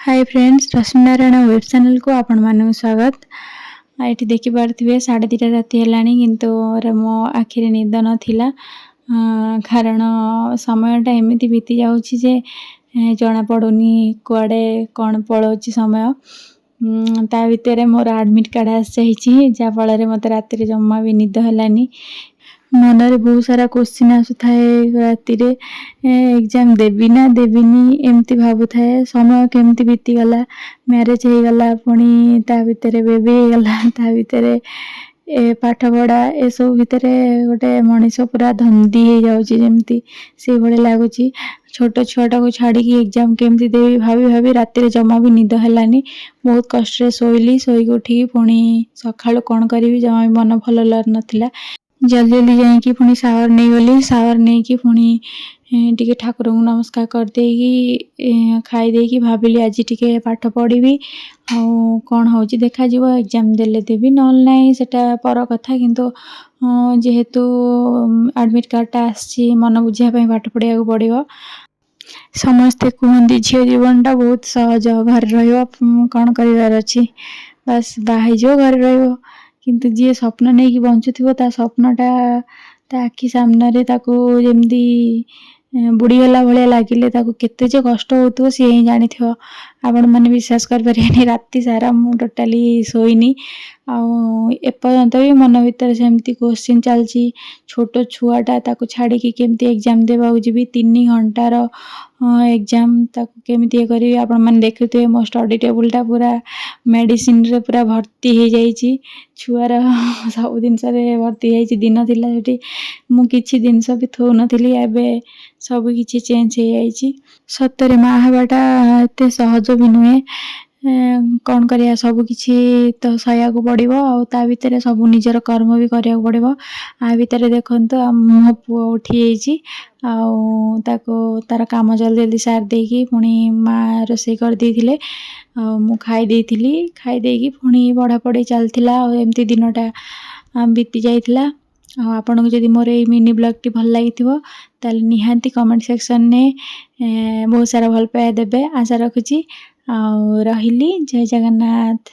Hi friends, रश्मि Narayan web channel को आपण मानक स्वागत। ये देखिपे 2:30 राति है किंतु मो आखिरे निद नाला कारण समयटा एमती बीती जाऊँगी जे जना पड़ुनी कुआडे कौन पलाउची समय। ता भितर मोर एडमिट कार्ड आसी जाफल मत राति जमा भी निद है। मनरे बहुत सारा क्वेश्चन आसुए राति एग्जाम देवी ना देवीनी एमती भावु थाए। समय केमती बीतीगला, मैरेज हो गला, पुणी ता भितर बेबी हो गला, ता भितर पाठ पढ़ा ए सब भितर गोटे मनीष पूरा धंदी हो जाउची जेमती से भले लगुच। छोट छुआटा को छाड़ी एग्जाम केमती देवी भाभी भाभी राति जमा भी निद है। बहुत कष्ट शोली शोक उठी पुणी सका कौन करी जमा भी मन भल नाला। जल्दी जल्दी जाइए पुणी सावर नहीं गली, सावर नहीं कि पुणी टिके ठाकुर को नमस्कार करदे खाई भाविली आज टिके पाठ पढ़ी कौन हो देखा एग्जाम देले देवी ना सेटा पर कथा। किंतु जेहेतु एडमिट कार्डटा आसी मन बुझापी पाठ पढ़ा पड़ो। समस्ते कहते झील जीवनटा बहुत सहज, घर रौन कर बस बाहर घर रो। किंतु जी स्वप्न नहीं कि बंचुव ता स्वप्नटा ता आखि सामने जमती बुड़ीगला भाया लगिले केते जे कष्ट हो सी ही जानी थो। आपण मैंने विश्वास कर राति सारा मु टोटाली शोनी एपर्यंत भी मन भीतर सेमती क्वेश्चन चलची। छोट छुआटा ताको छाड़ी केमती एग्जाम देवा जी 3 घंटार एग्जाम ताको केमती करी। आपण मैंने देखुए मो स्टडी टेबुलटा पूरा मेडिसिन रे पूरा भर्ती हो जाइए। छुआर सब जिनस भर्ती हो दिन थिला सेठी मु किछि जिनस भी थो नथिली, एबे सब किछि चेंज हो जाइए। सतरे माँ हवाटा एते सहज भी नुहे। कौन करिया सब किछि तो सया को पड़ो आ भितर सब निजर कर्म भी करिया पड़ो। आ भितर देखंतु मो पुओ उठी तार काम जल्दी जल्दी सार देकी पुणी माँ रोषे कर देथिले मु खाई देकी पुणी पढ़ा पढ़ी चलथिला। एमती दिनटा बीती जाइथिला। आपन को जदि मोर मिनी ब्लॉग भल लगी ताले निहांती कमेंट सेक्शन ने बहुत सारा भल पाया देबे आशा रखुची। रहिली। जय जगन्नाथ।